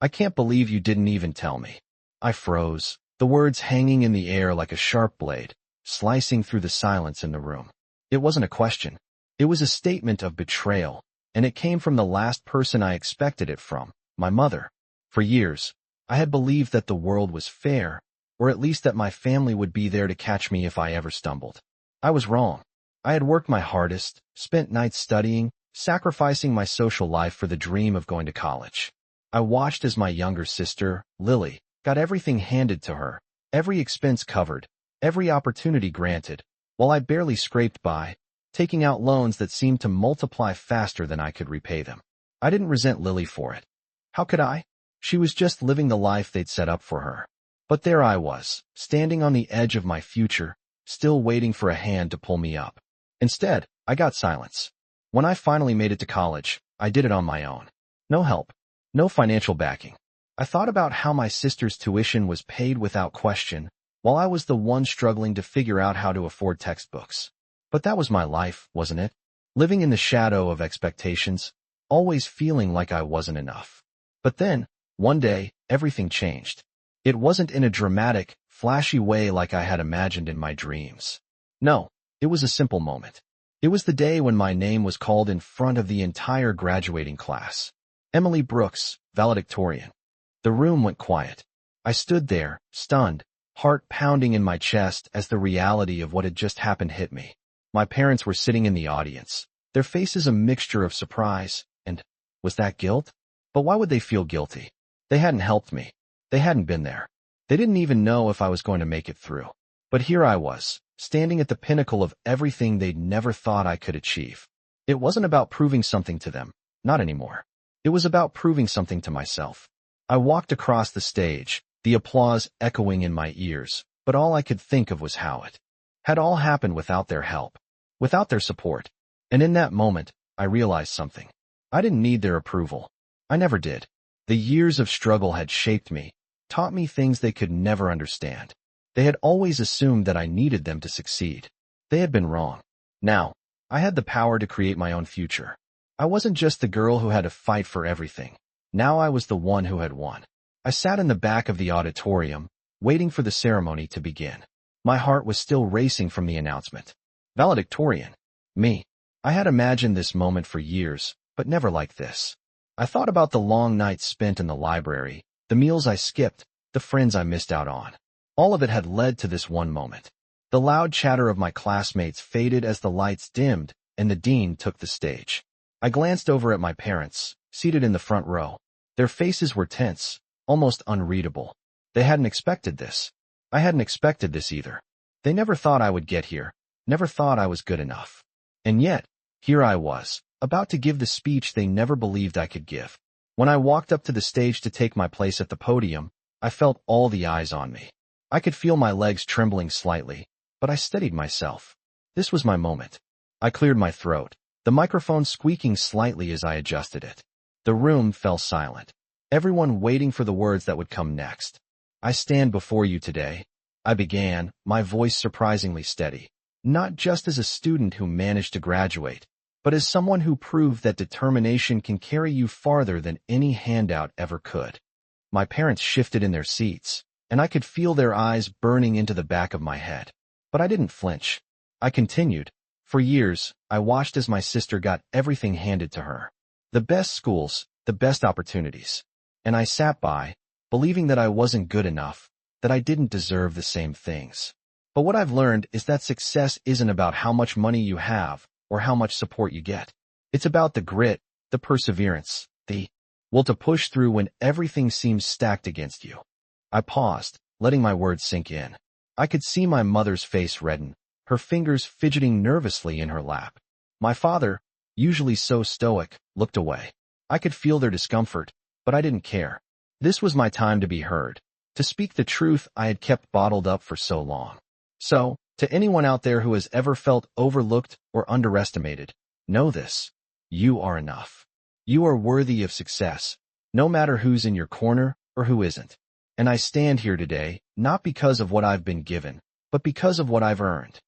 I can't believe you didn't even tell me. I froze, the words hanging in the air like a sharp blade, slicing through the silence in the room. It wasn't a question. It was a statement of betrayal, and it came from the last person I expected it from, my mother. For years, I had believed that the world was fair, or at least that my family would be there to catch me if I ever stumbled. I was wrong. I had worked my hardest, spent nights studying, sacrificing my social life for the dream of going to college. I watched as my younger sister, Lily, got everything handed to her, every expense covered, every opportunity granted, while I barely scraped by, taking out loans that seemed to multiply faster than I could repay them. I didn't resent Lily for it. How could I? She was just living the life they'd set up for her. But there I was, standing on the edge of my future, still waiting for a hand to pull me up. Instead, I got silence. When I finally made it to college, I did it on my own. No help. No financial backing. I thought about how my sister's tuition was paid without question, while I was the one struggling to figure out how to afford textbooks. But that was my life, wasn't it? Living in the shadow of expectations, always feeling like I wasn't enough. But then, one day, everything changed. It wasn't in a dramatic, flashy way like I had imagined in my dreams. No, it was a simple moment. It was the day when my name was called in front of the entire graduating class. Emily Brooks, valedictorian. The room went quiet. I stood there, stunned, heart pounding in my chest as the reality of what had just happened hit me. My parents were sitting in the audience, their faces a mixture of surprise and, was that guilt? But why would they feel guilty? They hadn't helped me. They hadn't been there. They didn't even know if I was going to make it through. But here I was, standing at the pinnacle of everything they'd never thought I could achieve. It wasn't about proving something to them, not anymore. It was about proving something to myself. I walked across the stage, the applause echoing in my ears, but all I could think of was how it had all happened without their help, without their support. And in that moment, I realized something. I didn't need their approval. I never did. The years of struggle had shaped me, taught me things they could never understand. They had always assumed that I needed them to succeed. They had been wrong. Now, I had the power to create my own future. I wasn't just the girl who had to fight for everything. Now I was the one who had won. I sat in the back of the auditorium, waiting for the ceremony to begin. My heart was still racing from the announcement. Valedictorian. Me. I had imagined this moment for years, but never like this. I thought about the long nights spent in the library, the meals I skipped, the friends I missed out on. All of it had led to this one moment. The loud chatter of my classmates faded as the lights dimmed, and the dean took the stage. I glanced over at my parents, seated in the front row. Their faces were tense, almost unreadable. They hadn't expected this. I hadn't expected this either. They never thought I would get here, never thought I was good enough. And yet, here I was, about to give the speech they never believed I could give. When I walked up to the stage to take my place at the podium, I felt all the eyes on me. I could feel my legs trembling slightly, but I steadied myself. This was my moment. I cleared my throat, the microphone squeaking slightly as I adjusted it. The room fell silent, everyone waiting for the words that would come next. I stand before you today, I began, my voice surprisingly steady, not just as a student who managed to graduate, but as someone who proved that determination can carry you farther than any handout ever could. My parents shifted in their seats, and I could feel their eyes burning into the back of my head. But I didn't flinch. I continued. For years, I watched as my sister got everything handed to her. The best schools, the best opportunities. And I sat by, believing that I wasn't good enough, that I didn't deserve the same things. But what I've learned is that success isn't about how much money you have or how much support you get. It's about the grit, the perseverance, the will to push through when everything seems stacked against you. I paused, letting my words sink in. I could see my mother's face redden, her fingers fidgeting nervously in her lap. My father, usually so stoic, looked away. I could feel their discomfort, but I didn't care. This was my time to be heard, to speak the truth I had kept bottled up for so long. So, to anyone out there who has ever felt overlooked or underestimated, know this. You are enough. You are worthy of success, no matter who's in your corner or who isn't. And I stand here today, not because of what I've been given, but because of what I've earned.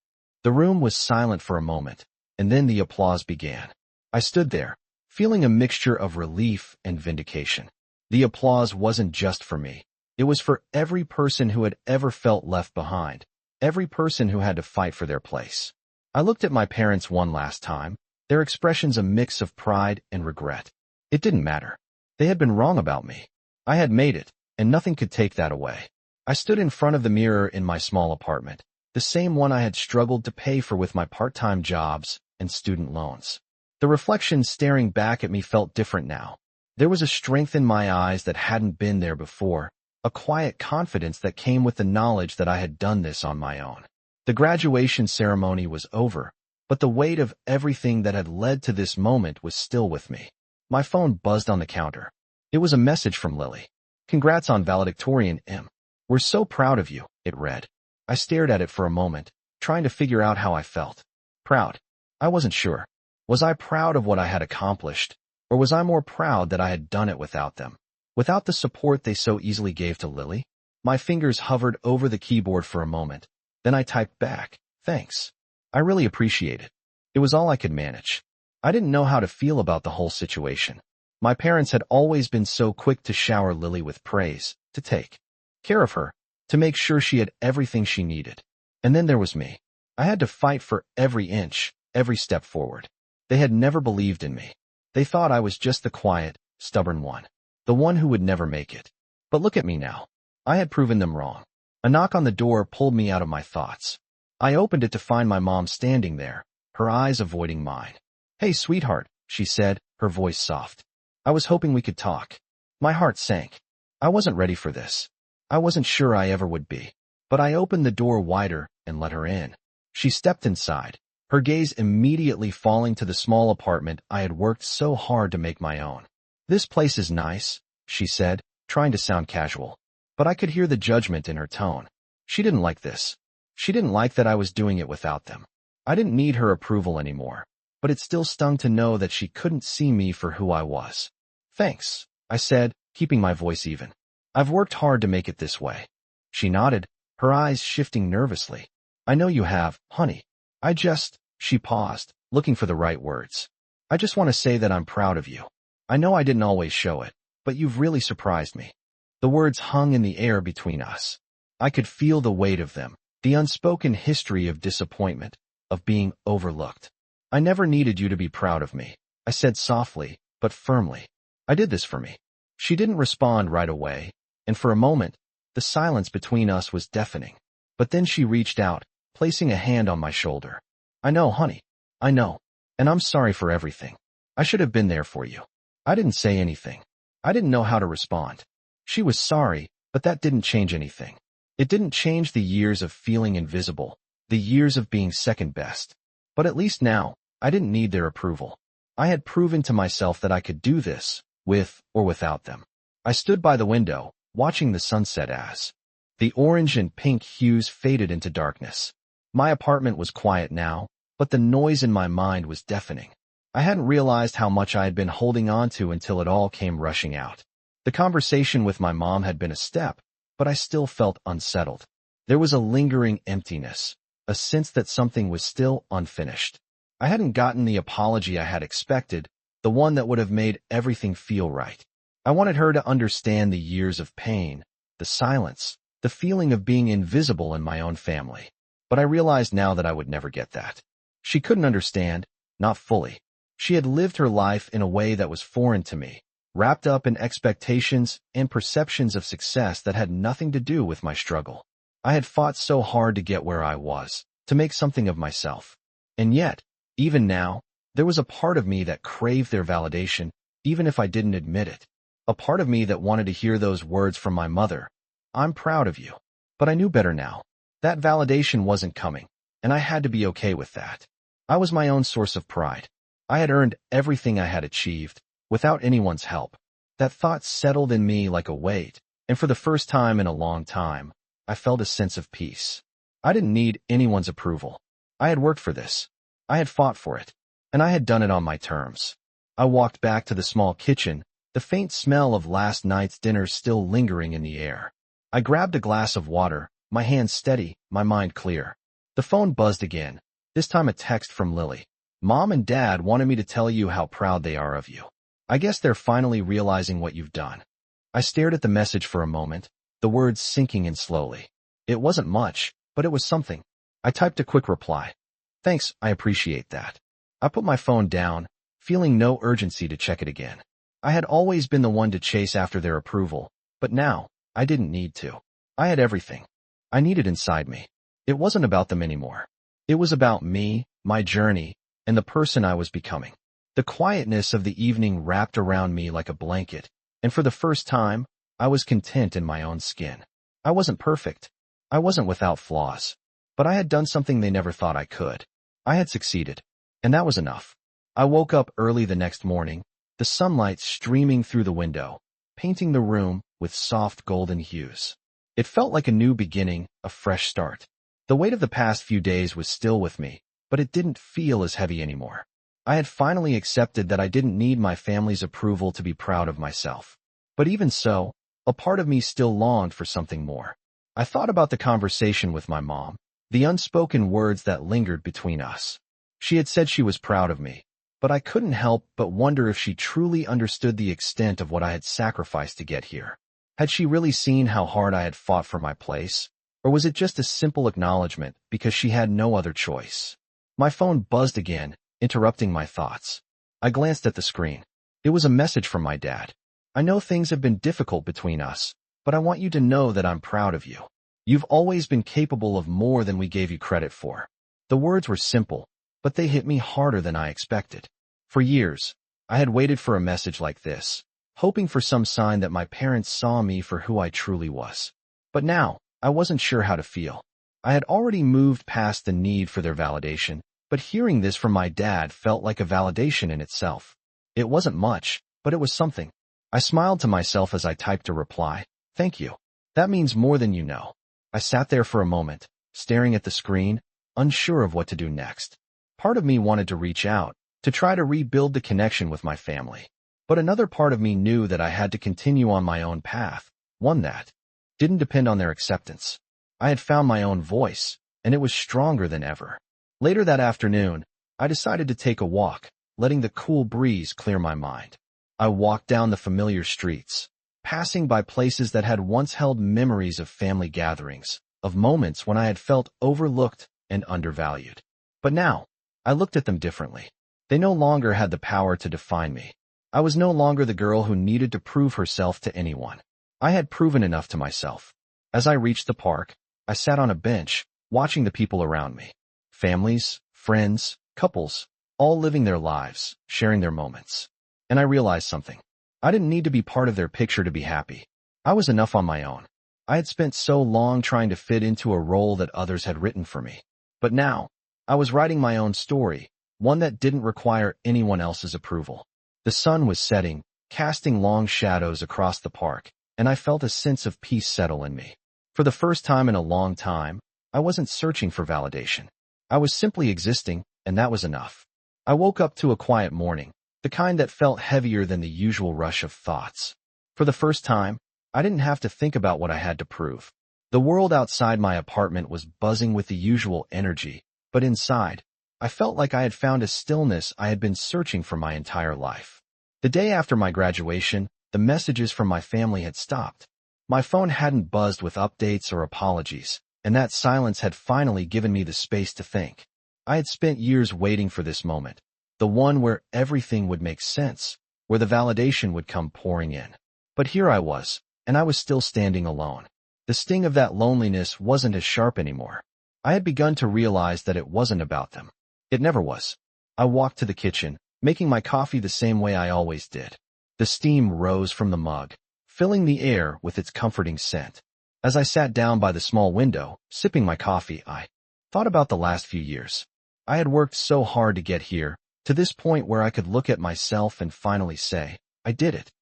The room was silent for a moment, and then the applause began. I stood there, feeling a mixture of relief and vindication. The applause wasn't just for me. It was for every person who had ever felt left behind, every person who had to fight for their place. I looked at my parents one last time, their expressions a mix of pride and regret. It didn't matter. They had been wrong about me. I had made it, and nothing could take that away. I stood in front of the mirror in my small apartment, the same one I had struggled to pay for with my part-time jobs and student loans. The reflection staring back at me felt different now. There was a strength in my eyes that hadn't been there before, a quiet confidence that came with the knowledge that I had done this on my own. The graduation ceremony was over, but the weight of everything that had led to this moment was still with me. My phone buzzed on the counter. It was a message from Lily. "Congrats on Valedictorian, M. We're so proud of you," it read. I stared at it for a moment, trying to figure out how I felt. Proud. I wasn't sure. Was I proud of what I had accomplished, or was I more proud that I had done it without them? Without the support they so easily gave to Lily? My fingers hovered over the keyboard for a moment. Then I typed back, "Thanks. I really appreciate it." It was all I could manage. I didn't know how to feel about the whole situation. My parents had always been so quick to shower Lily with praise, to take care of her, to make sure she had everything she needed. And then there was me. I had to fight for every inch, every step forward. They had never believed in me. They thought I was just the quiet, stubborn one, the one who would never make it. But look at me now. I had proven them wrong. A knock on the door pulled me out of my thoughts. I opened it to find my mom standing there, her eyes avoiding mine. "Hey, sweetheart," she said, her voice soft. "I was hoping we could talk." My heart sank. I wasn't ready for this. I wasn't sure I ever would be. But I opened the door wider and let her in. She stepped inside, her gaze immediately falling to the small apartment I had worked so hard to make my own. "This place is nice," she said, trying to sound casual. But I could hear the judgment in her tone. She didn't like this. She didn't like that I was doing it without them. I didn't need her approval anymore, but it still stung to know that she couldn't see me for who I was. "Thanks," I said, keeping my voice even. "I've worked hard to make it this way." She nodded, her eyes shifting nervously. "I know you have, honey. She paused, looking for the right words. "I just want to say that I'm proud of you. I know I didn't always show it, but you've really surprised me." The words hung in the air between us. I could feel the weight of them, the unspoken history of disappointment, of being overlooked. "I never needed you to be proud of me," I said softly, but firmly. "I did this for me." She didn't respond right away, and for a moment, the silence between us was deafening. But then she reached out, placing a hand on my shoulder. "I know, honey. I know. And I'm sorry for everything. I should have been there for you." I didn't say anything. I didn't know how to respond. She was sorry, but that didn't change anything. It didn't change the years of feeling invisible, the years of being second best. But at least now, I didn't need their approval. I had proven to myself that I could do this, with or without them. I stood by the window, watching the sunset as the orange and pink hues faded into darkness. My apartment was quiet now, but the noise in my mind was deafening. I hadn't realized how much I had been holding on to until it all came rushing out. The conversation with my mom had been a step, but I still felt unsettled. There was a lingering emptiness, a sense that something was still unfinished. I hadn't gotten the apology I had expected, the one that would have made everything feel right. I wanted her to understand the years of pain, the silence, the feeling of being invisible in my own family. But I realized now that I would never get that. She couldn't understand, not fully. She had lived her life in a way that was foreign to me, wrapped up in expectations and perceptions of success that had nothing to do with my struggle. I had fought so hard to get where I was, to make something of myself. And yet, even now, there was a part of me that craved their validation, even if I didn't admit it. A part of me that wanted to hear those words from my mother, "I'm proud of you." But I knew better now. That validation wasn't coming, and I had to be okay with that. I was my own source of pride. I had earned everything I had achieved, without anyone's help. That thought settled in me like a weight, and for the first time in a long time, I felt a sense of peace. I didn't need anyone's approval. I had worked for this. I had fought for it, and I had done it on my terms. I walked back to the small kitchen, the faint smell of last night's dinner still lingering in the air. I grabbed a glass of water, my hands steady, my mind clear. The phone buzzed again, this time a text from Lily. "Mom and Dad wanted me to tell you how proud they are of you. I guess they're finally realizing what you've done." I stared at the message for a moment, the words sinking in slowly. It wasn't much, but it was something. I typed a quick reply. Thanks, I appreciate that. I put my phone down, feeling no urgency to check it again. I had always been the one to chase after their approval, but now, I didn't need to. I had everything I needed inside me. It wasn't about them anymore. It was about me, my journey, and the person I was becoming. The quietness of the evening wrapped around me like a blanket, and for the first time, I was content in my own skin. I wasn't perfect. I wasn't without flaws. But I had done something they never thought I could. I had succeeded. And that was enough. I woke up early the next morning, the sunlight streaming through the window, painting the room with soft golden hues. It felt like a new beginning, a fresh start. The weight of the past few days was still with me, but it didn't feel as heavy anymore. I had finally accepted that I didn't need my family's approval to be proud of myself. But even so, a part of me still longed for something more. I thought about the conversation with my mom, the unspoken words that lingered between us. She had said she was proud of me, but I couldn't help but wonder if she truly understood the extent of what I had sacrificed to get here. Had she really seen how hard I had fought for my place? Or was it just a simple acknowledgement because she had no other choice? My phone buzzed again, interrupting my thoughts. I glanced at the screen. It was a message from my dad. I know things have been difficult between us, but I want you to know that I'm proud of you. You've always been capable of more than we gave you credit for. The words were simple, but they hit me harder than I expected. For years, I had waited for a message like this, hoping for some sign that my parents saw me for who I truly was. But now, I wasn't sure how to feel. I had already moved past the need for their validation, but hearing this from my dad felt like a validation in itself. It wasn't much, but it was something. I smiled to myself as I typed a reply. Thank you. That means more than you know. I sat there for a moment, staring at the screen, unsure of what to do next. Part of me wanted to reach out, to try to rebuild the connection with my family. But another part of me knew that I had to continue on my own path, one that didn't depend on their acceptance. I had found my own voice, and it was stronger than ever. Later that afternoon, I decided to take a walk, letting the cool breeze clear my mind. I walked down the familiar streets, passing by places that had once held memories of family gatherings, of moments when I had felt overlooked and undervalued. But now, I looked at them differently. They no longer had the power to define me. I was no longer the girl who needed to prove herself to anyone. I had proven enough to myself. As I reached the park, I sat on a bench, watching the people around me. Families, friends, couples, all living their lives, sharing their moments. And I realized something. I didn't need to be part of their picture to be happy. I was enough on my own. I had spent so long trying to fit into a role that others had written for me. But now, I was writing my own story, one that didn't require anyone else's approval. The sun was setting, casting long shadows across the park, and I felt a sense of peace settle in me. For the first time in a long time, I wasn't searching for validation. I was simply existing, and that was enough. I woke up to a quiet morning, the kind that felt heavier than the usual rush of thoughts. For the first time, I didn't have to think about what I had to prove. The world outside my apartment was buzzing with the usual energy, but inside, I felt like I had found a stillness I had been searching for my entire life. The day after my graduation, the messages from my family had stopped. My phone hadn't buzzed with updates or apologies, and that silence had finally given me the space to think. I had spent years waiting for this moment, the one where everything would make sense, where the validation would come pouring in. But here I was, and I was still standing alone. The sting of that loneliness wasn't as sharp anymore. I had begun to realize that it wasn't about them. It never was. I walked to the kitchen, making my coffee the same way I always did. The steam rose from the mug, filling the air with its comforting scent. As I sat down by the small window, sipping my coffee, I thought about the last few years. I had worked so hard to get here, to this point where I could look at myself and finally say, I did it.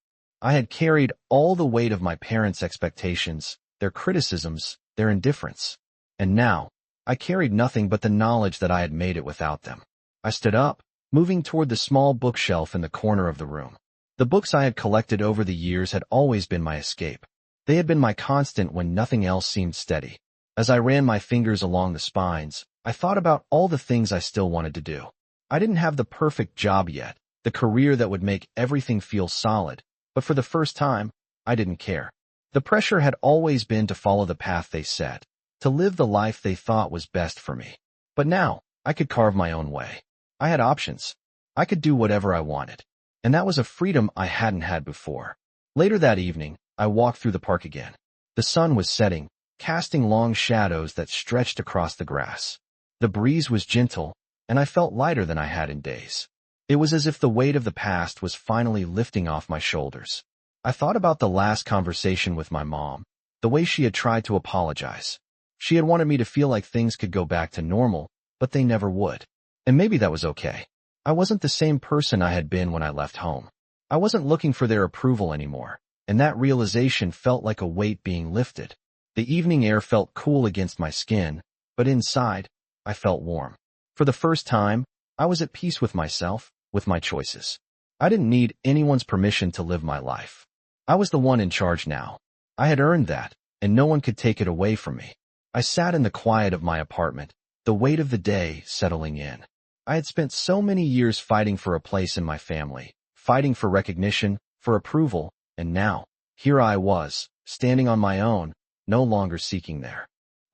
I had carried all the weight of my parents' expectations, their criticisms, their indifference. And now, I carried nothing but the knowledge that I had made it without them. I stood up, moving toward the small bookshelf in the corner of the room. The books I had collected over the years had always been my escape. They had been my constant when nothing else seemed steady. As I ran my fingers along the spines, I thought about all the things I still wanted to do. I didn't have the perfect job yet, the career that would make everything feel solid, but for the first time, I didn't care. The pressure had always been to follow the path they set, to live the life they thought was best for me. But now, I could carve my own way. I had options. I could do whatever I wanted. And that was a freedom I hadn't had before. Later that evening, I walked through the park again. The sun was setting, casting long shadows that stretched across the grass. The breeze was gentle, and I felt lighter than I had in days. It was as if the weight of the past was finally lifting off my shoulders. I thought about the last conversation with my mom, the way she had tried to apologize. She had wanted me to feel like things could go back to normal, but they never would. And maybe that was okay. I wasn't the same person I had been when I left home. I wasn't looking for their approval anymore, and that realization felt like a weight being lifted. The evening air felt cool against my skin, but inside, I felt warm. For the first time, I was at peace with myself, with my choices. I didn't need anyone's permission to live my life. I was the one in charge now. I had earned that, and no one could take it away from me. I sat in the quiet of my apartment, the weight of the day settling in. I had spent so many years fighting for a place in my family, fighting for recognition, for approval, and now, here I was, standing on my own, no longer seeking their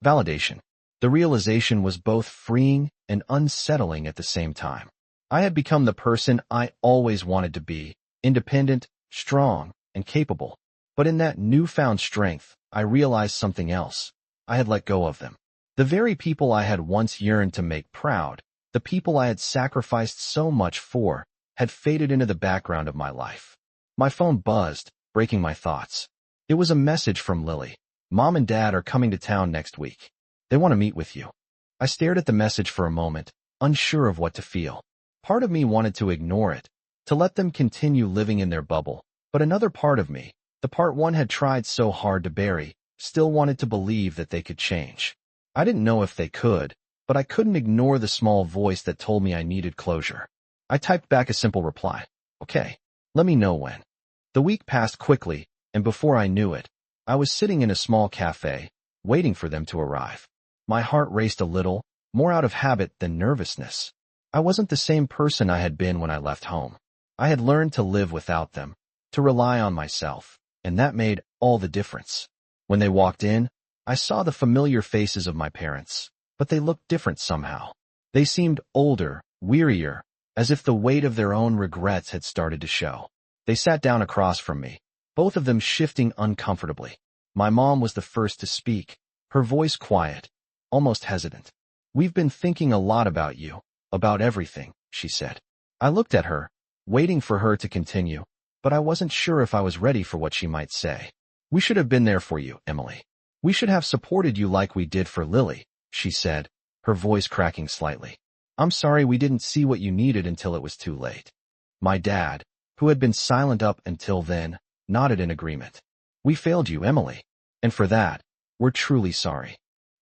validation. The realization was both freeing and unsettling at the same time. I had become the person I always wanted to be, independent, strong, and capable. But in that newfound strength, I realized something else. I had let go of them. The very people I had once yearned to make proud, the people I had sacrificed so much for, had faded into the background of my life. My phone buzzed, breaking my thoughts. It was a message from Lily. Mom and Dad are coming to town next week. They want to meet with you. I stared at the message for a moment, unsure of what to feel. Part of me wanted to ignore it, to let them continue living in their bubble, but another part of me, the part one had tried so hard to bury, still wanted to believe that they could change. I didn't know if they could, but I couldn't ignore the small voice that told me I needed closure. I typed back a simple reply. Okay, let me know when. The week passed quickly, and before I knew it, I was sitting in a small cafe, waiting for them to arrive. My heart raced a little, more out of habit than nervousness. I wasn't the same person I had been when I left home. I had learned to live without them, to rely on myself, and that made all the difference. When they walked in, I saw the familiar faces of my parents, but they looked different somehow. They seemed older, wearier, as if the weight of their own regrets had started to show. They sat down across from me, both of them shifting uncomfortably. My mom was the first to speak, her voice quiet, almost hesitant. "We've been thinking a lot about you, about everything," she said. I looked at her, waiting for her to continue, but I wasn't sure if I was ready for what she might say. "We should have been there for you, Emily. We should have supported you like we did for Lily," she said, her voice cracking slightly. "I'm sorry we didn't see what you needed until it was too late." My dad, who had been silent up until then, nodded in agreement. "We failed you, Emily. And for that, we're truly sorry."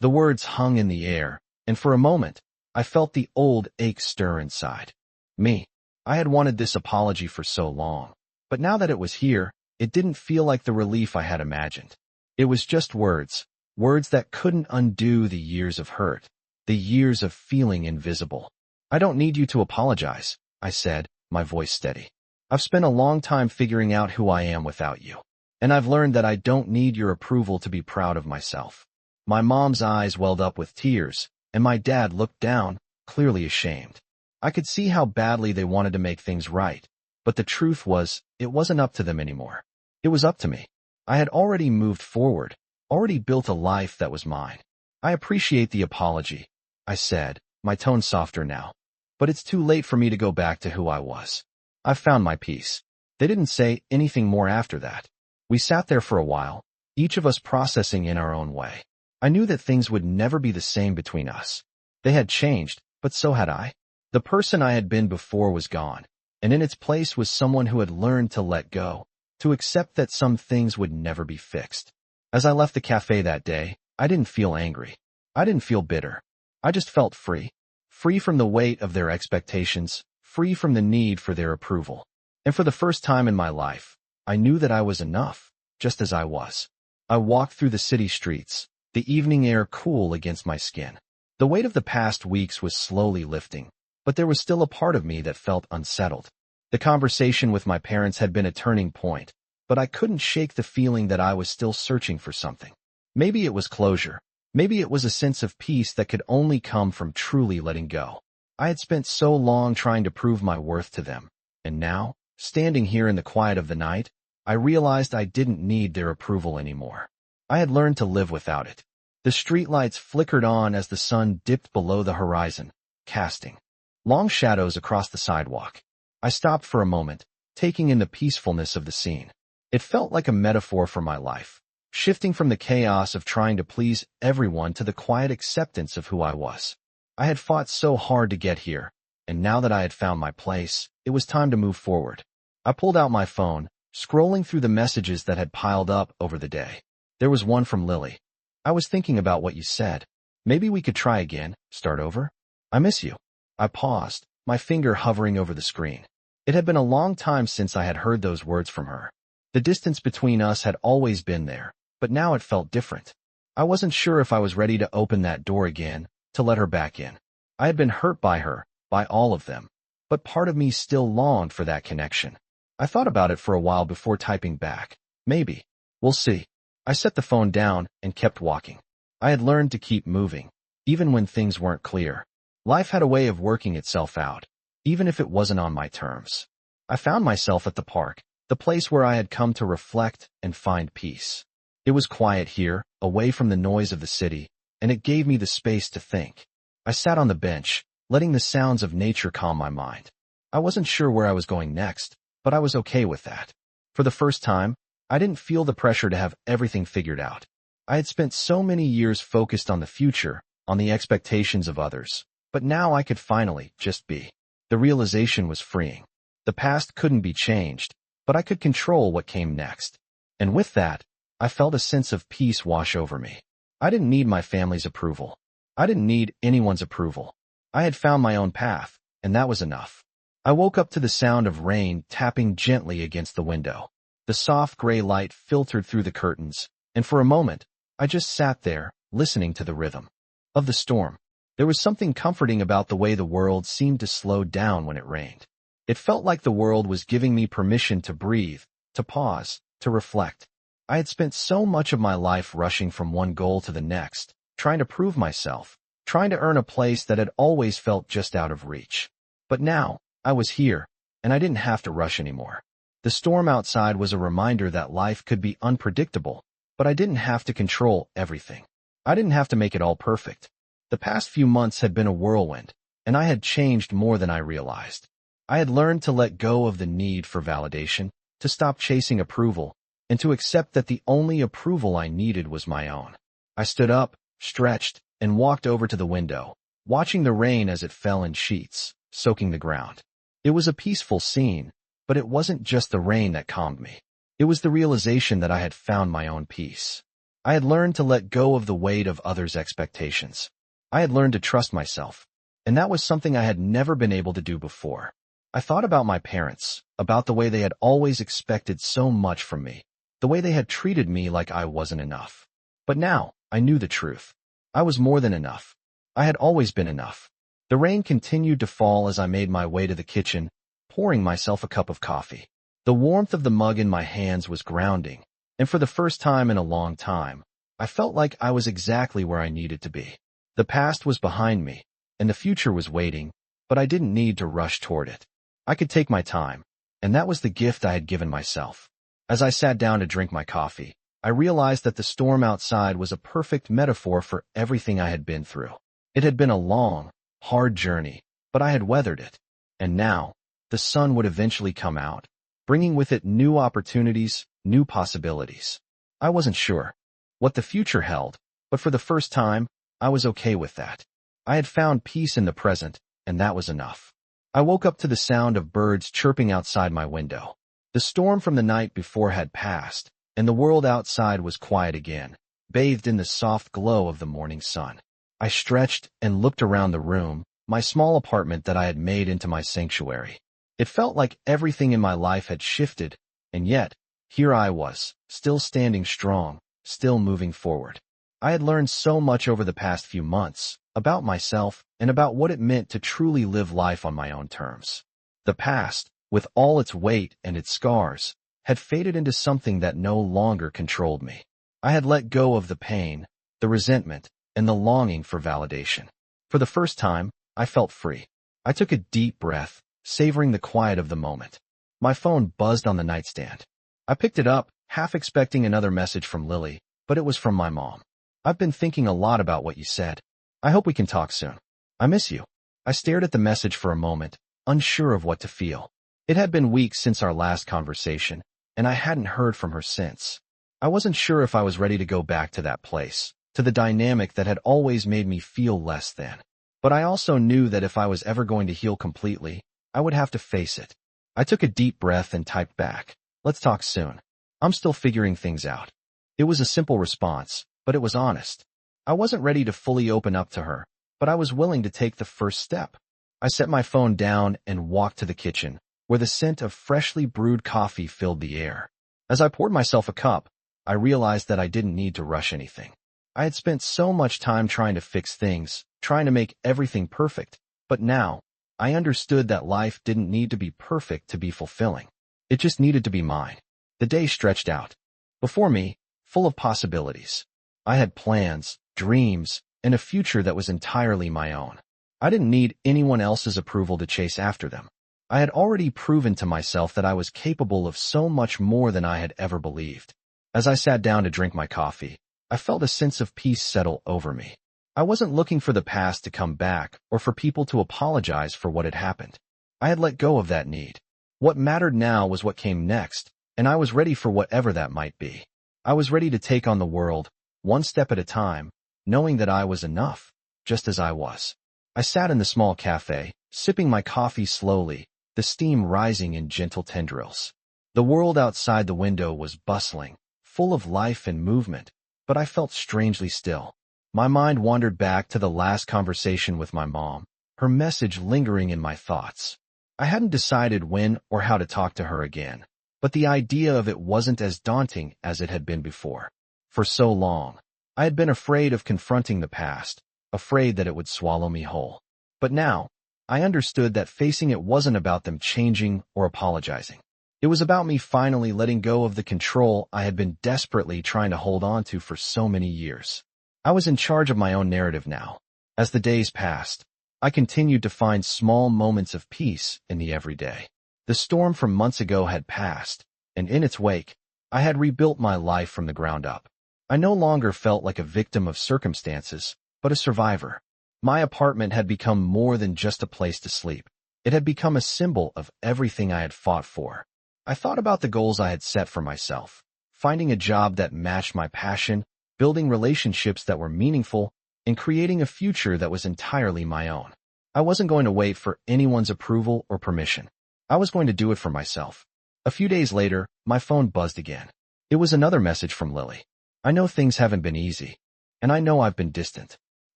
The words hung in the air, and for a moment, I felt the old ache stir inside me. I had wanted this apology for so long, but now that it was here, it didn't feel like the relief I had imagined. It was just words, words that couldn't undo the years of hurt, the years of feeling invisible. "I don't need you to apologize," I said, my voice steady. "I've spent a long time figuring out who I am without you, and I've learned that I don't need your approval to be proud of myself." My mom's eyes welled up with tears, and my dad looked down, clearly ashamed. I could see how badly they wanted to make things right, but the truth was, it wasn't up to them anymore. It was up to me. I had already moved forward, already built a life that was mine. "I appreciate the apology," I said, my tone softer now. "But it's too late for me to go back to who I was. I've found my peace." They didn't say anything more after that. We sat there for a while, each of us processing in our own way. I knew that things would never be the same between us. They had changed, but so had I. The person I had been before was gone, and in its place was someone who had learned to let go, to accept that some things would never be fixed. As I left the cafe that day, I didn't feel angry. I didn't feel bitter. I just felt free. Free from the weight of their expectations, free from the need for their approval. And for the first time in my life, I knew that I was enough, just as I was. I walked through the city streets, the evening air cool against my skin. The weight of the past weeks was slowly lifting, but there was still a part of me that felt unsettled. The conversation with my parents had been a turning point, but I couldn't shake the feeling that I was still searching for something. Maybe it was closure. Maybe it was a sense of peace that could only come from truly letting go. I had spent so long trying to prove my worth to them, and now, standing here in the quiet of the night, I realized I didn't need their approval anymore. I had learned to live without it. The streetlights flickered on as the sun dipped below the horizon, casting long shadows across the sidewalk. I stopped for a moment, taking in the peacefulness of the scene. It felt like a metaphor for my life, shifting from the chaos of trying to please everyone to the quiet acceptance of who I was. I had fought so hard to get here, and now that I had found my place, it was time to move forward. I pulled out my phone, scrolling through the messages that had piled up over the day. There was one from Lily. "I was thinking about what you said. Maybe we could try again, start over? I miss you." I paused, my finger hovering over the screen. It had been a long time since I had heard those words from her. The distance between us had always been there, but now it felt different. I wasn't sure if I was ready to open that door again, to let her back in. I had been hurt by her, by all of them, but part of me still longed for that connection. I thought about it for a while before typing back. Maybe. We'll see. I set the phone down and kept walking. I had learned to keep moving, even when things weren't clear. Life had a way of working itself out, even if it wasn't on my terms. I found myself at the park, the place where I had come to reflect and find peace. It was quiet here, away from the noise of the city, and it gave me the space to think. I sat on the bench, letting the sounds of nature calm my mind. I wasn't sure where I was going next, but I was okay with that. For the first time, I didn't feel the pressure to have everything figured out. I had spent so many years focused on the future, on the expectations of others, but now I could finally just be. The realization was freeing. The past couldn't be changed, but I could control what came next. And with that, I felt a sense of peace wash over me. I didn't need my family's approval. I didn't need anyone's approval. I had found my own path, and that was enough. I woke up to the sound of rain tapping gently against the window. The soft gray light filtered through the curtains, and for a moment, I just sat there, listening to the rhythm of the storm. There was something comforting about the way the world seemed to slow down when it rained. It felt like the world was giving me permission to breathe, to pause, to reflect. I had spent so much of my life rushing from one goal to the next, trying to prove myself, trying to earn a place that had always felt just out of reach. But now, I was here, and I didn't have to rush anymore. The storm outside was a reminder that life could be unpredictable, but I didn't have to control everything. I didn't have to make it all perfect. The past few months had been a whirlwind, and I had changed more than I realized. I had learned to let go of the need for validation, to stop chasing approval, and to accept that the only approval I needed was my own. I stood up, stretched, and walked over to the window, watching the rain as it fell in sheets, soaking the ground. It was a peaceful scene, but it wasn't just the rain that calmed me. It was the realization that I had found my own peace. I had learned to let go of the weight of others' expectations. I had learned to trust myself, and that was something I had never been able to do before. I thought about my parents, about the way they had always expected so much from me, the way they had treated me like I wasn't enough. But now, I knew the truth. I was more than enough. I had always been enough. The rain continued to fall as I made my way to the kitchen, pouring myself a cup of coffee. The warmth of the mug in my hands was grounding, and for the first time in a long time, I felt like I was exactly where I needed to be. The past was behind me, and the future was waiting, but I didn't need to rush toward it. I could take my time, and that was the gift I had given myself. As I sat down to drink my coffee, I realized that the storm outside was a perfect metaphor for everything I had been through. It had been a long, hard journey, but I had weathered it. And now, the sun would eventually come out, bringing with it new opportunities, new possibilities. I wasn't sure what the future held, but for the first time, I was okay with that. I had found peace in the present, and that was enough. I woke up to the sound of birds chirping outside my window. The storm from the night before had passed, and the world outside was quiet again, bathed in the soft glow of the morning sun. I stretched and looked around the room, my small apartment that I had made into my sanctuary. It felt like everything in my life had shifted, and yet, here I was, still standing strong, still moving forward. I had learned so much over the past few months, about myself, and about what it meant to truly live life on my own terms. The past, with all its weight and its scars, had faded into something that no longer controlled me. I had let go of the pain, the resentment, and the longing for validation. For the first time, I felt free. I took a deep breath, savoring the quiet of the moment. My phone buzzed on the nightstand. I picked it up, half expecting another message from Lily, but it was from my mom. "I've been thinking a lot about what you said. I hope we can talk soon. I miss you." I stared at the message for a moment, unsure of what to feel. It had been weeks since our last conversation, and I hadn't heard from her since. I wasn't sure if I was ready to go back to that place, to the dynamic that had always made me feel less than. But I also knew that if I was ever going to heal completely, I would have to face it. I took a deep breath and typed back, "Let's talk soon. I'm still figuring things out." It was a simple response, but it was honest. I wasn't ready to fully open up to her, but I was willing to take the first step. I set my phone down and walked to the kitchen, where the scent of freshly brewed coffee filled the air. As I poured myself a cup, I realized that I didn't need to rush anything. I had spent so much time trying to fix things, trying to make everything perfect, but now, I understood that life didn't need to be perfect to be fulfilling. It just needed to be mine. The day stretched out. Before me, full of possibilities. I had plans, dreams, and a future that was entirely my own. I didn't need anyone else's approval to chase after them. I had already proven to myself that I was capable of so much more than I had ever believed. As I sat down to drink my coffee, I felt a sense of peace settle over me. I wasn't looking for the past to come back or for people to apologize for what had happened. I had let go of that need. What mattered now was what came next, and I was ready for whatever that might be. I was ready to take on the world, one step at a time, knowing that I was enough, just as I was. I sat in the small cafe, sipping my coffee slowly, the steam rising in gentle tendrils. The world outside the window was bustling, full of life and movement, but I felt strangely still. My mind wandered back to the last conversation with my mom, her message lingering in my thoughts. I hadn't decided when or how to talk to her again, but the idea of it wasn't as daunting as it had been before. For so long, I had been afraid of confronting the past, afraid that it would swallow me whole. But now, I understood that facing it wasn't about them changing or apologizing. It was about me finally letting go of the control I had been desperately trying to hold on to for so many years. I was in charge of my own narrative now. As the days passed, I continued to find small moments of peace in the everyday. The storm from months ago had passed, and in its wake, I had rebuilt my life from the ground up. I no longer felt like a victim of circumstances, but a survivor. My apartment had become more than just a place to sleep. It had become a symbol of everything I had fought for. I thought about the goals I had set for myself, finding a job that matched my passion, building relationships that were meaningful, and creating a future that was entirely my own. I wasn't going to wait for anyone's approval or permission. I was going to do it for myself. A few days later, my phone buzzed again. It was another message from Lily. "I know things haven't been easy, and I know I've been distant,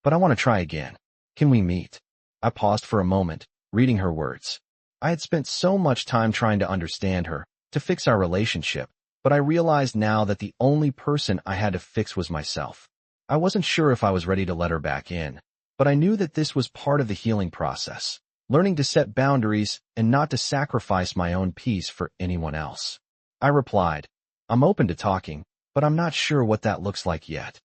but I want to try again. Can we meet?" I paused for a moment, reading her words. I had spent so much time trying to understand her, to fix our relationship, but I realized now that the only person I had to fix was myself. I wasn't sure if I was ready to let her back in, but I knew that this was part of the healing process, learning to set boundaries and not to sacrifice my own peace for anyone else. I replied, "I'm open to talking, but I'm not sure what that looks like yet."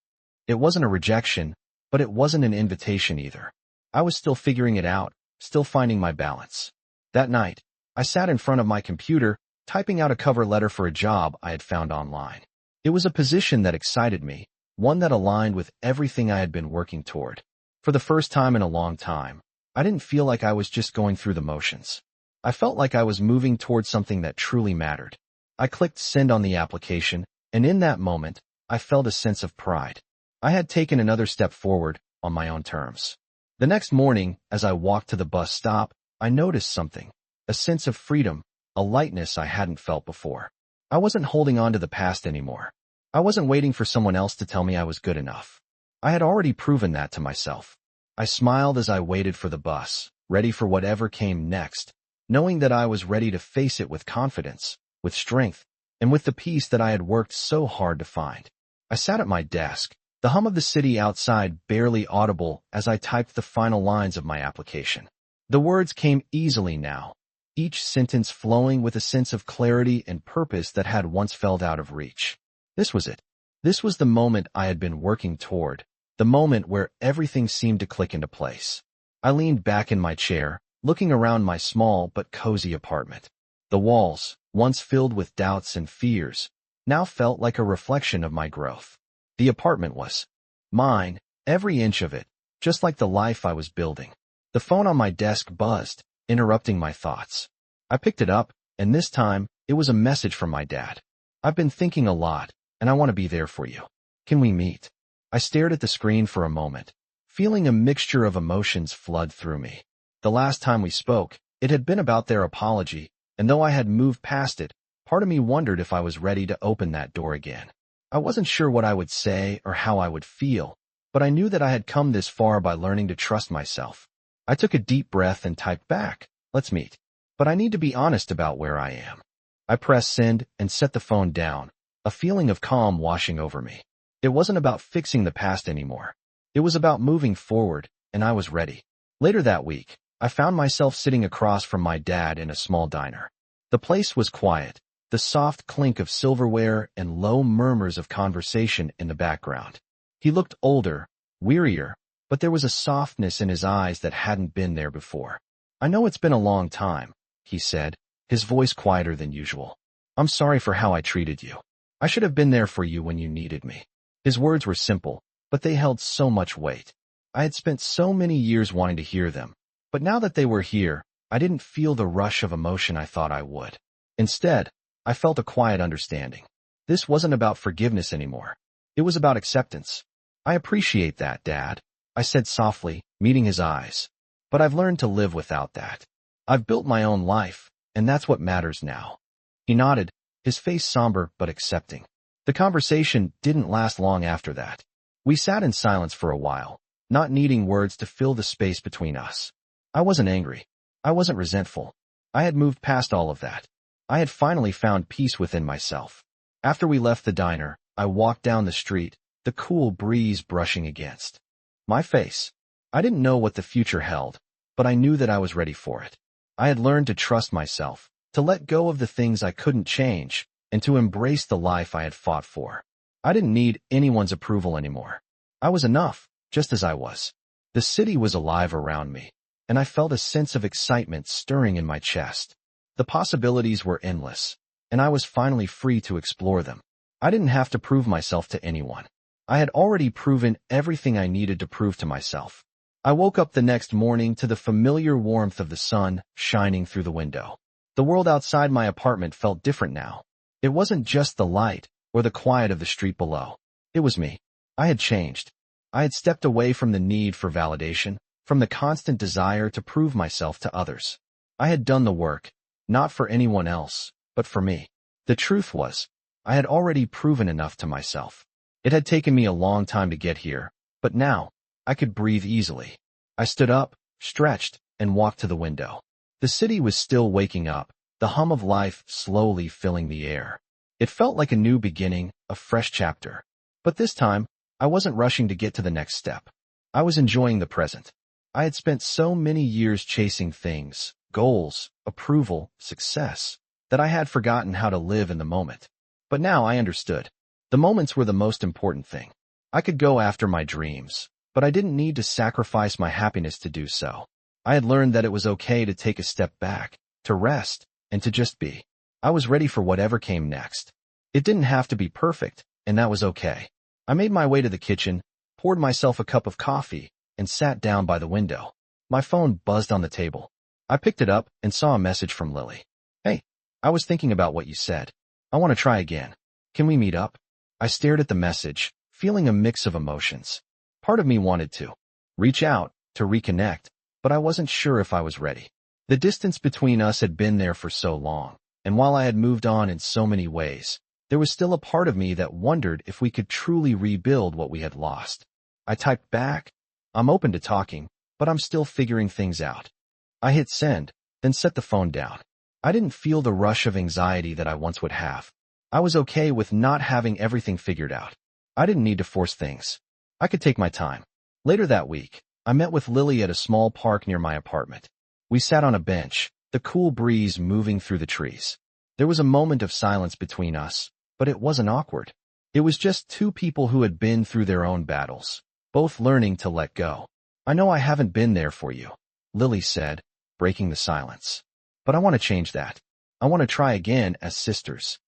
It wasn't a rejection, but it wasn't an invitation either. I was still figuring it out, still finding my balance. That night, I sat in front of my computer, typing out a cover letter for a job I had found online. It was a position that excited me, one that aligned with everything I had been working toward. For the first time in a long time, I didn't feel like I was just going through the motions. I felt like I was moving towards something that truly mattered. I clicked send on the application, and in that moment, I felt a sense of pride. I had taken another step forward on my own terms. The next morning, as I walked to the bus stop, I noticed something, a sense of freedom, a lightness I hadn't felt before. I wasn't holding on to the past anymore. I wasn't waiting for someone else to tell me I was good enough. I had already proven that to myself. I smiled as I waited for the bus, ready for whatever came next, knowing that I was ready to face it with confidence, with strength, and with the peace that I had worked so hard to find. I sat at my desk, the hum of the city outside barely audible as I typed the final lines of my application. The words came easily now, each sentence flowing with a sense of clarity and purpose that had once felt out of reach. This was it. This was the moment I had been working toward, the moment where everything seemed to click into place. I leaned back in my chair, looking around my small but cozy apartment. The walls, once filled with doubts and fears, now felt like a reflection of my growth. The apartment was mine, every inch of it, just like the life I was building. The phone on my desk buzzed, interrupting my thoughts. I picked it up, and this time, it was a message from my dad. "I've been thinking a lot, and I want to be there for you. Can we meet?" I stared at the screen for a moment, feeling a mixture of emotions flood through me. The last time we spoke, it had been about their apology, and though I had moved past it, part of me wondered if I was ready to open that door again. I wasn't sure what I would say or how I would feel, but I knew that I had come this far by learning to trust myself. I took a deep breath and typed back, "Let's meet. But I need to be honest about where I am." I pressed send and set the phone down, a feeling of calm washing over me. It wasn't about fixing the past anymore. It was about moving forward, and I was ready. Later that week, I found myself sitting across from my dad in a small diner. The place was quiet, the soft clink of silverware and low murmurs of conversation in the background. He looked older, wearier, but there was a softness in his eyes that hadn't been there before. "I know it's been a long time," he said, his voice quieter than usual. "I'm sorry for how I treated you. I should have been there for you when you needed me." His words were simple, but they held so much weight. I had spent so many years wanting to hear them, but now that they were here, I didn't feel the rush of emotion I thought I would. Instead, I felt a quiet understanding. This wasn't about forgiveness anymore. It was about acceptance. "I appreciate that, Dad," I said softly, meeting his eyes. "But I've learned to live without that. I've built my own life, and that's what matters now." He nodded, his face somber but accepting. The conversation didn't last long after that. We sat in silence for a while, not needing words to fill the space between us. I wasn't angry. I wasn't resentful. I had moved past all of that. I had finally found peace within myself. After we left the diner, I walked down the street, the cool breeze brushing against my face. I didn't know what the future held, but I knew that I was ready for it. I had learned to trust myself, to let go of the things I couldn't change, and to embrace the life I had fought for. I didn't need anyone's approval anymore. I was enough, just as I was. The city was alive around me, and I felt a sense of excitement stirring in my chest. The possibilities were endless, and I was finally free to explore them. I didn't have to prove myself to anyone. I had already proven everything I needed to prove to myself. I woke up the next morning to the familiar warmth of the sun shining through the window. The world outside my apartment felt different now. It wasn't just the light or the quiet of the street below. It was me. I had changed. I had stepped away from the need for validation, from the constant desire to prove myself to others. I had done the work, not for anyone else, but for me. The truth was, I had already proven enough to myself. It had taken me a long time to get here, but now, I could breathe easily. I stood up, stretched, and walked to the window. The city was still waking up, the hum of life slowly filling the air. It felt like a new beginning, a fresh chapter. But this time, I wasn't rushing to get to the next step. I was enjoying the present. I had spent so many years chasing things, goals, approval, success, that I had forgotten how to live in the moment. But now I understood. The moments were the most important thing. I could go after my dreams, but I didn't need to sacrifice my happiness to do so. I had learned that it was okay to take a step back, to rest, and to just be. I was ready for whatever came next. It didn't have to be perfect, and that was okay. I made my way to the kitchen, poured myself a cup of coffee, and sat down by the window. My phone buzzed on the table. I picked it up and saw a message from Lily. "Hey, I was thinking about what you said. I want to try again. Can we meet up?" I stared at the message, feeling a mix of emotions. Part of me wanted to reach out, to reconnect, but I wasn't sure if I was ready. The distance between us had been there for so long, and while I had moved on in so many ways, there was still a part of me that wondered if we could truly rebuild what we had lost. I typed back, "I'm open to talking, but I'm still figuring things out." I hit send, then set the phone down. I didn't feel the rush of anxiety that I once would have. I was okay with not having everything figured out. I didn't need to force things. I could take my time. Later that week, I met with Lily at a small park near my apartment. We sat on a bench, the cool breeze moving through the trees. There was a moment of silence between us, but it wasn't awkward. It was just two people who had been through their own battles, both learning to let go. "I know I haven't been there for you," Lily said, breaking the silence. "But I want to change that. I want to try again as sisters."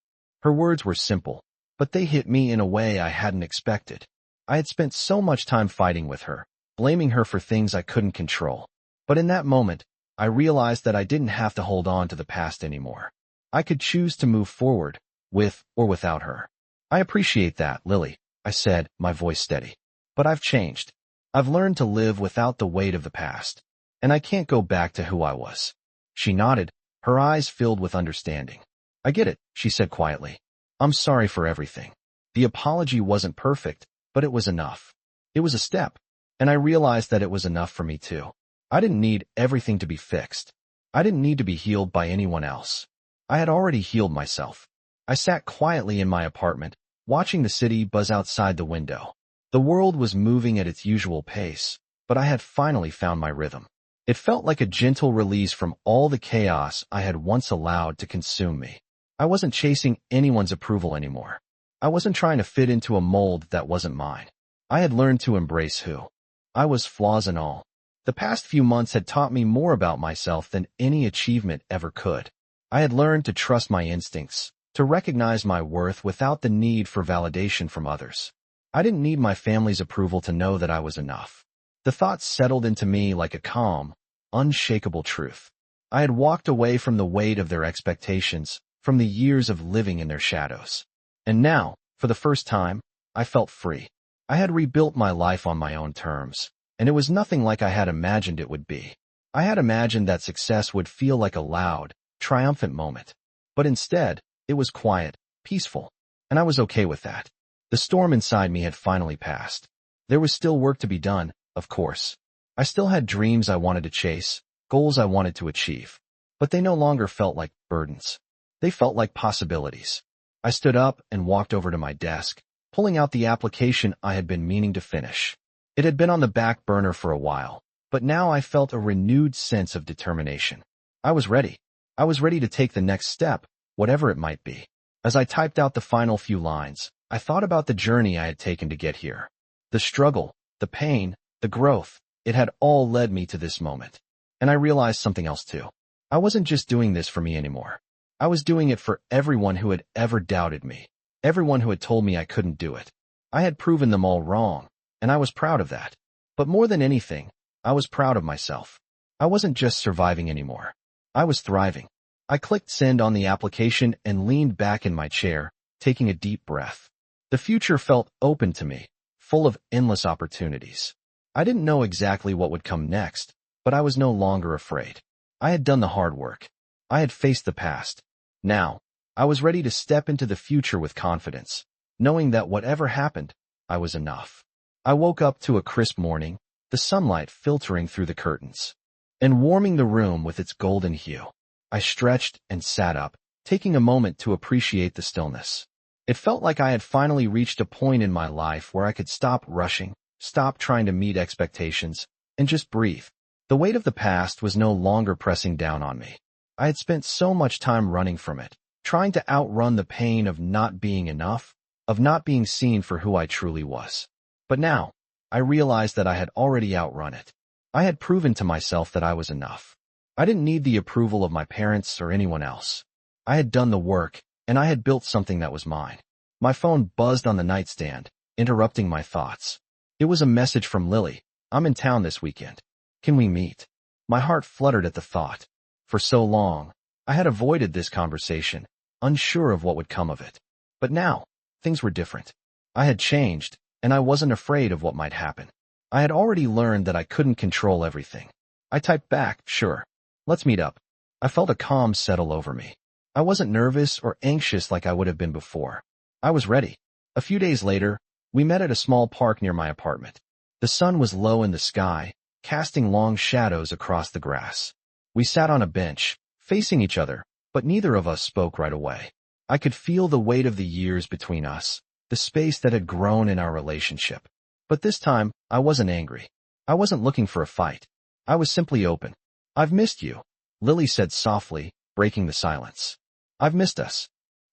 Her words were simple, but they hit me in a way I hadn't expected. I had spent so much time fighting with her, blaming her for things I couldn't control. But in that moment, I realized that I didn't have to hold on to the past anymore. I could choose to move forward, with or without her. "I appreciate that, Lily," I said, my voice steady. "But I've changed. I've learned to live without the weight of the past, and I can't go back to who I was." She nodded, her eyes filled with understanding. "I get it," she said quietly. "I'm sorry for everything." The apology wasn't perfect, but it was enough. It was a step, and I realized that it was enough for me too. I didn't need everything to be fixed. I didn't need to be healed by anyone else. I had already healed myself. I sat quietly in my apartment, watching the city buzz outside the window. The world was moving at its usual pace, but I had finally found my rhythm. It felt like a gentle release from all the chaos I had once allowed to consume me. I wasn't chasing anyone's approval anymore. I wasn't trying to fit into a mold that wasn't mine. I had learned to embrace who I was, flaws and all. The past few months had taught me more about myself than any achievement ever could. I had learned to trust my instincts, to recognize my worth without the need for validation from others. I didn't need my family's approval to know that I was enough. The thoughts settled into me like a calm, unshakable truth. I had walked away from the weight of their expectations, from the years of living in their shadows. And now, for the first time, I felt free. I had rebuilt my life on my own terms, and it was nothing like I had imagined it would be. I had imagined that success would feel like a loud, triumphant moment. But instead, it was quiet, peaceful, and I was okay with that. The storm inside me had finally passed. There was still work to be done, of course. I still had dreams I wanted to chase, goals I wanted to achieve. But they no longer felt like burdens. They felt like possibilities. I stood up and walked over to my desk, pulling out the application I had been meaning to finish. It had been on the back burner for a while, but now I felt a renewed sense of determination. I was ready. I was ready to take the next step, whatever it might be. As I typed out the final few lines, I thought about the journey I had taken to get here. The struggle, the pain, the growth, it had all led me to this moment. And I realized something else too. I wasn't just doing this for me anymore. I was doing it for everyone who had ever doubted me, everyone who had told me I couldn't do it. I had proven them all wrong, and I was proud of that. But more than anything, I was proud of myself. I wasn't just surviving anymore. I was thriving. I clicked send on the application and leaned back in my chair, taking a deep breath. The future felt open to me, full of endless opportunities. I didn't know exactly what would come next, but I was no longer afraid. I had done the hard work. I had faced the past. Now, I was ready to step into the future with confidence, knowing that whatever happened, I was enough. I woke up to a crisp morning, the sunlight filtering through the curtains and warming the room with its golden hue. I stretched and sat up, taking a moment to appreciate the stillness. It felt like I had finally reached a point in my life where I could stop rushing, stop trying to meet expectations, and just breathe. The weight of the past was no longer pressing down on me. I had spent so much time running from it, trying to outrun the pain of not being enough, of not being seen for who I truly was. But now, I realized that I had already outrun it. I had proven to myself that I was enough. I didn't need the approval of my parents or anyone else. I had done the work, and I had built something that was mine. My phone buzzed on the nightstand, interrupting my thoughts. It was a message from Lily. "I'm in town this weekend. Can we meet?" My heart fluttered at the thought. For so long, I had avoided this conversation, unsure of what would come of it. But now, things were different. I had changed, and I wasn't afraid of what might happen. I had already learned that I couldn't control everything. I typed back, "Sure. Let's meet up." I felt a calm settle over me. I wasn't nervous or anxious like I would have been before. I was ready. A few days later, we met at a small park near my apartment. The sun was low in the sky, casting long shadows across the grass. We sat on a bench, facing each other, but neither of us spoke right away. I could feel the weight of the years between us, the space that had grown in our relationship. But this time, I wasn't angry. I wasn't looking for a fight. I was simply open. "I've missed you," Lily said softly, breaking the silence. I've missed us.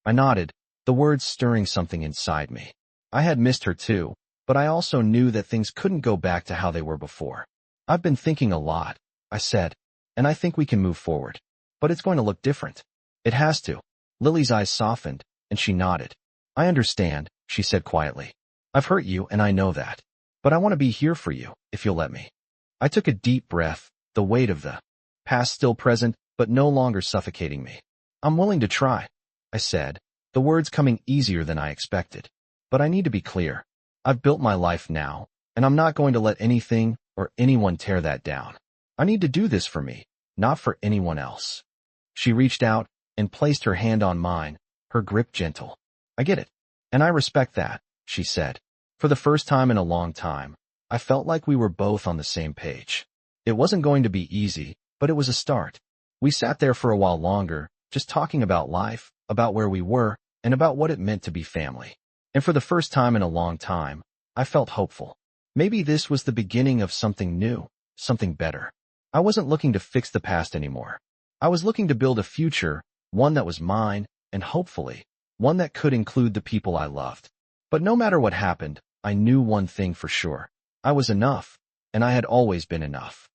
I nodded, the words stirring something inside me. I had missed her too, but I also knew that things couldn't go back to how they were before. I've been thinking a lot, I said, and I think we can move forward. But it's going to look different. It has to. Lily's eyes softened, and she nodded. I understand, she said quietly. I've hurt you, and I know that. But I want to be here for you, if you'll let me. I took a deep breath, the weight of the past still present, but no longer suffocating me. I'm willing to try, I said, the words coming easier than I expected. But I need to be clear. I've built my life now, and I'm not going to let anything or anyone tear that down. I need to do this for me, not for anyone else. She reached out and placed her hand on mine, her grip gentle. I get it. And I respect that, she said. For the first time in a long time, I felt like we were both on the same page. It wasn't going to be easy, but it was a start. We sat there for a while longer, just talking about life, about where we were, and about what it meant to be family. And for the first time in a long time, I felt hopeful. Maybe this was the beginning of something new, something better. I wasn't looking to fix the past anymore. I was looking to build a future, one that was mine, and hopefully, one that could include the people I loved. But no matter what happened, I knew one thing for sure. I was enough, and I had always been enough.